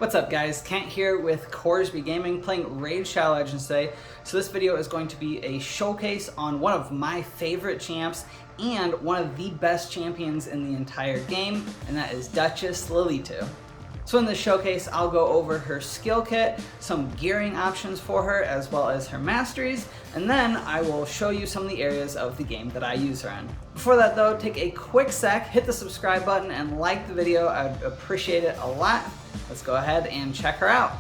What's up guys, Kent here with Coresby Gaming playing Raid Shadow Legends today. So this video is going to be a showcase on one of my favorite champs and one of the best champions in the entire game, and that is Duchess Lilitu. So in this showcase, I'll go over her skill kit, some gearing options for her, as well as her masteries, and then I will show you some of the areas of the game that I use her in. Before that though, take a quick sec, hit the subscribe button, and like the video. I'd appreciate it a lot. Let's go ahead and check her out.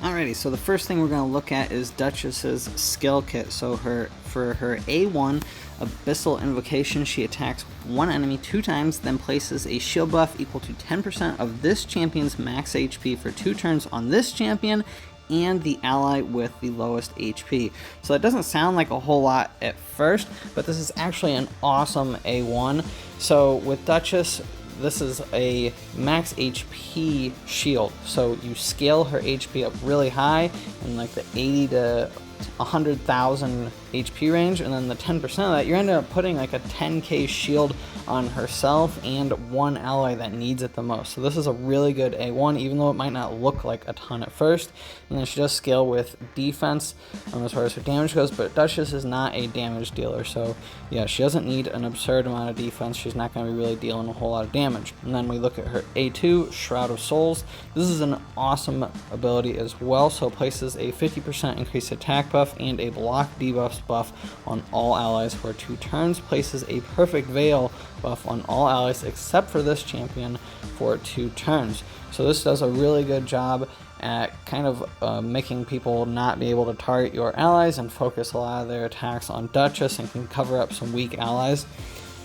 Alrighty, so the first thing we're going to look at is Duchess's skill kit. So for her A1 Abyssal Invocation, she attacks one enemy 2 times, then places a shield buff equal to 10% of this champion's max HP for 2 turns on this champion and the ally with the lowest HP. So that doesn't sound like a whole lot at first, but this is actually an awesome A1. So with Duchess, this is a max HP shield, so you scale her HP up really high in like the 80 to 100,000 HP range, and then the 10% of that, you're ended up putting like a 10k shield on herself and one ally that needs it the most. So this is a really good A1, even though it might not look like a ton at first. And then she does scale with defense as far as her damage goes, but Duchess is not a damage dealer, so yeah, she doesn't need an absurd amount of defense. She's not going to be really dealing a whole lot of damage. And then we look at her A2, Shroud of Souls. This is an awesome ability as well, so it places a 50% increased attack buff and a block debuffs buff on all allies for 2 turns, places a perfect veil buff on all allies except for this champion for 2 turns. So this does a really good job at kind of making people not be able to target your allies and focus a lot of their attacks on Duchess, and can cover up some weak allies.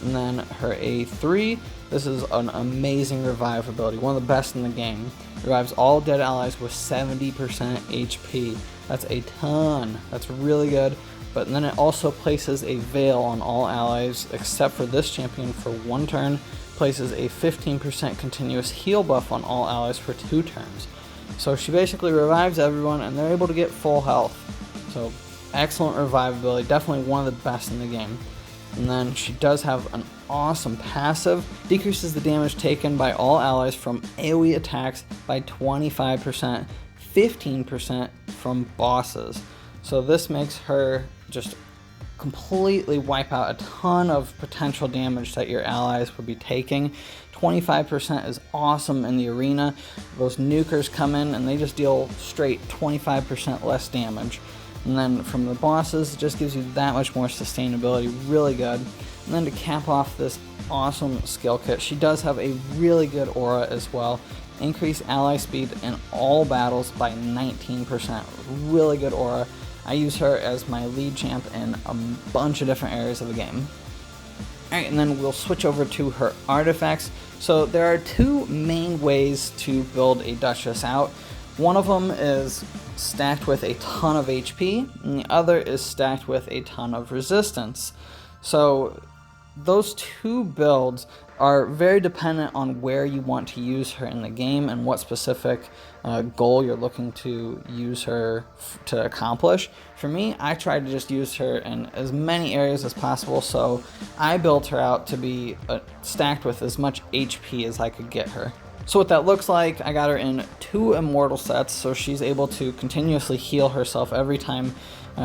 And then her A3, this is an amazing revive ability, one of the best in the game. Revives all dead allies with 70% HP. That's a ton. That's really good. But then it also places a veil on all allies except for this champion for 1 turn, places a 15% continuous heal buff on all allies for 2 turns. So she basically revives everyone and they're able to get full health. So excellent revivability, definitely one of the best in the game. And then she does have an awesome passive, decreases the damage taken by all allies from AoE attacks by 25%, 15% from bosses. So this makes her just completely wipe out a ton of potential damage that your allies would be taking. 25% is awesome in the arena. Those nukers come in and they just deal straight 25% less damage. And then from the bosses, it just gives you that much more sustainability, really good. And then to cap off this awesome skill kit, she does have a really good aura as well. Increase ally speed in all battles by 19%. Really good aura. I use her as my lead champ in a bunch of different areas of the game. Alright, and then we'll switch over to her artifacts. So there are 2 main ways to build a Duchess out. One of them is stacked with a ton of HP, and the other is stacked with a ton of resistance. So those 2 builds are very dependent on where you want to use her in the game and what specific goal you're looking to use her to accomplish. For me, I try to just use her in as many areas as possible, so I built her out to be stacked with as much HP as I could get her. So what that looks like, I got her in 2 immortal sets, so she's able to continuously heal herself every time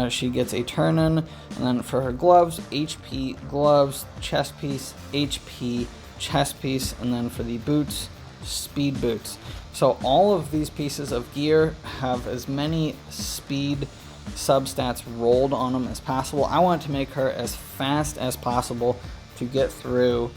she gets a turn in. And then for her gloves, HP gloves, chest piece, HP chest piece, and then for the boots, speed boots. So all of these pieces of gear have as many speed substats rolled on them as possible. I want to make her as fast as possible to get through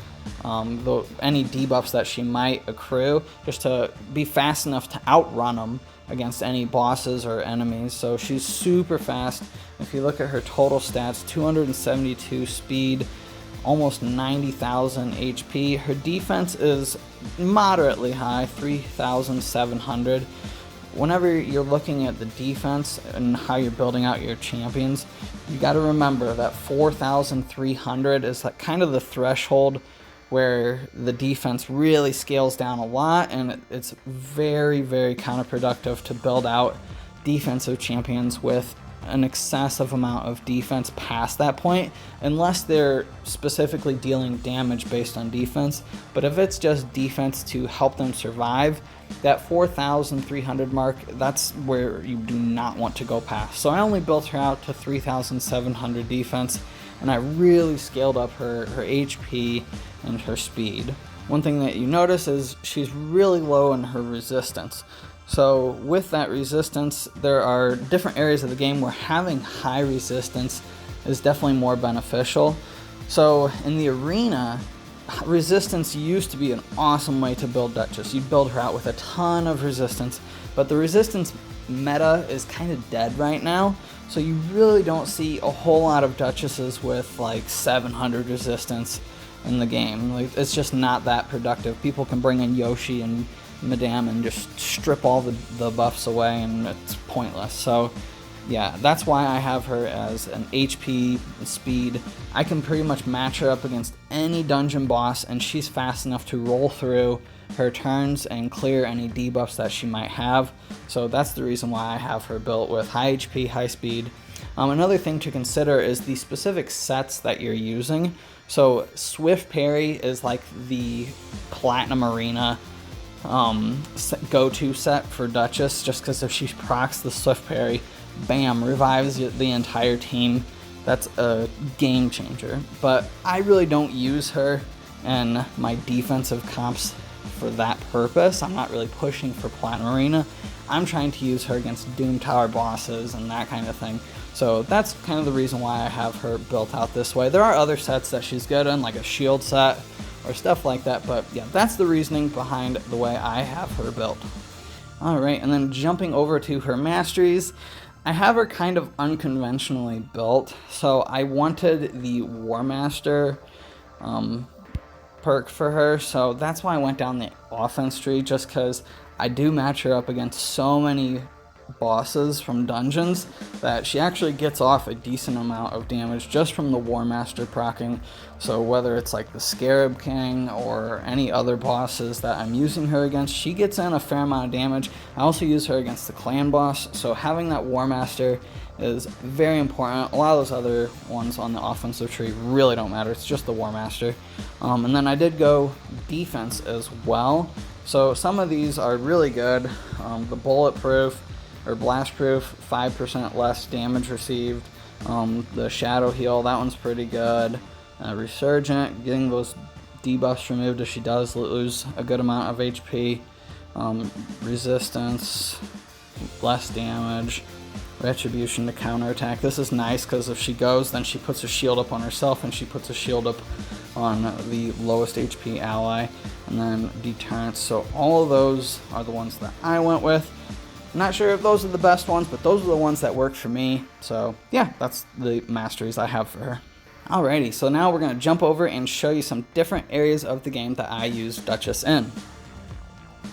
any debuffs that she might accrue, just to be fast enough to outrun them against any bosses or enemies. So she's super fast. If you look at her total stats, 272 speed, almost 90,000 HP. Her defense is moderately high, 3,700. Whenever you're looking at the defense and how you're building out your champions, you got to remember that 4,300 is like kind of the threshold where the defense really scales down a lot, and it's very, very counterproductive to build out defensive champions with an excessive amount of defense past that point, unless they're specifically dealing damage based on defense. But if it's just defense to help them survive, that 4,300 mark, that's where you do not want to go past. So I only built her out to 3,700 defense, and I really scaled up her HP and her speed. One thing that you notice is she's really low in her resistance. So with that resistance, there are different areas of the game where having high resistance is definitely more beneficial. So in the arena, resistance used to be an awesome way to build Duchess. You'd build her out with a ton of resistance, but the resistance meta is kind of dead right now. So you really don't see a whole lot of Duchesses with like 700 resistance in the game. Like, it's just not that productive. People can bring in Yoshi and Madame and just strip all the buffs away, and it's pointless. So yeah, that's why I have her as an HP speed. I can pretty much match her up against any dungeon boss, and she's fast enough to roll through her turns and clear any debuffs that she might have. So that's the reason why I have her built with high HP, high speed. Another thing to consider is the specific sets that you're using. So Swift Parry is like the Platinum Arena go-to set for Duchess, just because if she procs the Swift Parry, bam, revives the entire team. That's a game changer. But I really don't use her in my defensive comps for that purpose. I'm not really pushing for Platinum Arena. I'm trying to use her against Doom Tower bosses and that kind of thing. So that's kind of the reason why I have her built out this way. There are other sets that she's good in, like a shield set or stuff like that, but yeah, that's the reasoning behind the way I have her built. Alright, and then jumping over to her Masteries, I have her kind of unconventionally built. So I wanted the War Master perk for her, so that's why I went down the offense tree, just because I do match her up against so many bosses from dungeons that she actually gets off a decent amount of damage just from the War Master proccing. So whether it's like the Scarab King or any other bosses that I'm using her against, she gets in a fair amount of damage. I also use her against the clan boss, so having that War Master is very important. A lot of those other ones on the offensive tree really don't matter, it's just the War Master. And then I did go defense as well. So some of these are really good. The Bulletproof or Blast Proof, 5% less damage received. The Shadow Heal, that one's pretty good. Resurgent, getting those debuffs removed if she does lose a good amount of HP. Resistance, less damage. Retribution to counterattack. This is nice because if she goes, then she puts a shield up on herself and she puts a shield up on the lowest HP ally. And then Deterrence. So all of those are the ones that I went with. I'm not sure if those are the best ones, but those are the ones that worked for me. So yeah, that's the Masteries I have for her. Alrighty, so now we're going to jump over and show you some different areas of the game that I use Duchess in.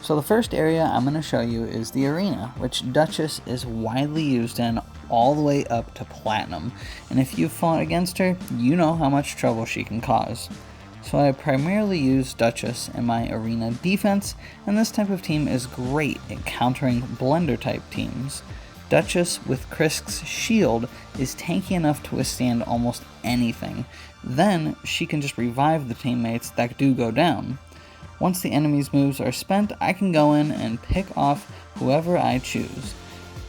So the first area I'm going to show you is the arena, which Duchess is widely used in all the way up to Platinum. And if you've fought against her, you know how much trouble she can cause. So I primarily use Duchess in my arena defense, and this type of team is great at countering blender type teams. Duchess with Krisk's shield is tanky enough to withstand almost anything. Then she can just revive the teammates that do go down. Once the enemy's moves are spent, I can go in and pick off whoever I choose.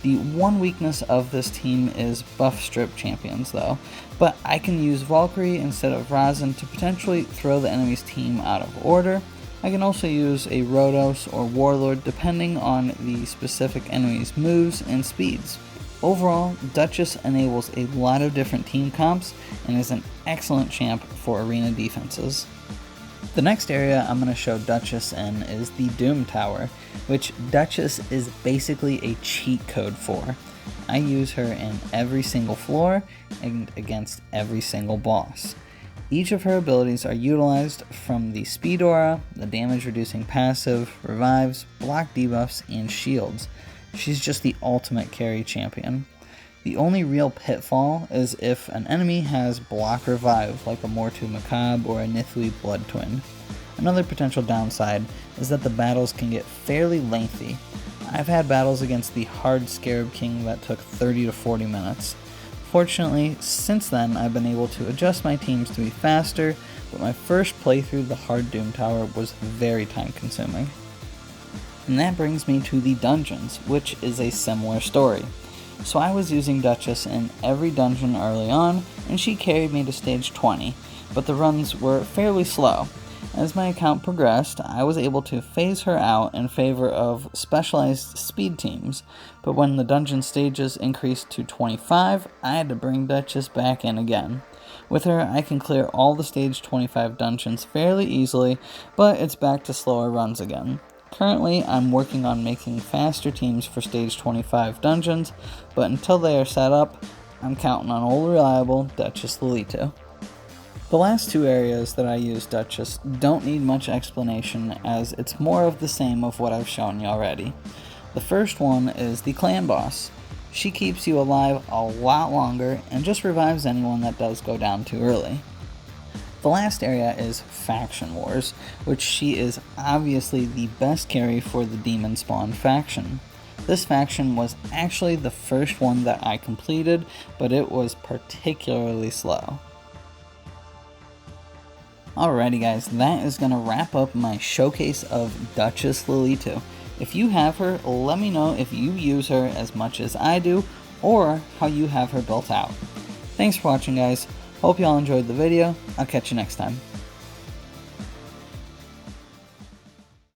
The one weakness of this team is buff strip champions though, but I can use Valkyrie instead of Razin to potentially throw the enemy's team out of order. I can also use a Rhodos or Warlord depending on the specific enemy's moves and speeds. Overall, Duchess enables a lot of different team comps and is an excellent champ for arena defenses. The next area I'm going to show Duchess in is the Doom Tower, which Duchess is basically a cheat code for. I use her in every single floor and against every single boss. Each of her abilities are utilized from the Speed Aura, the damage reducing passive, revives, block debuffs, and shields. She's just the ultimate carry champion. The only real pitfall is if an enemy has block revive, like a Mortu Macabre or a Nithui Blood Twin. Another potential downside is that the battles can get fairly lengthy. I've had battles against the hard Scarab King that took 30 to 40 minutes. Fortunately, since then I've been able to adjust my teams to be faster, but my first playthrough of the hard Doom Tower was very time consuming. And that brings me to the dungeons, which is a similar story. So I was using Duchess in every dungeon early on, and she carried me to stage 20, but the runs were fairly slow. As my account progressed, I was able to phase her out in favor of specialized speed teams, but when the dungeon stages increased to 25, I had to bring Duchess back in again. With her, I can clear all the stage 25 dungeons fairly easily, but it's back to slower runs again. Currently, I'm working on making faster teams for stage 25 dungeons, but until they are set up, I'm counting on old reliable Duchess Lilitu. The last two areas that I use Duchess don't need much explanation, as it's more of the same of what I've shown you already. The first one is the clan boss. She keeps you alive a lot longer and just revives anyone that does go down too early. The last area is Faction Wars, which she is obviously the best carry for the Demon Spawn faction. This faction was actually the first one that I completed, but it was particularly slow. Alrighty guys, that is going to wrap up my showcase of Duchess Lilitu. If you have her, let me know if you use her as much as I do, or how you have her built out. Thanks for watching guys, hope y'all enjoyed the video, I'll catch you next time.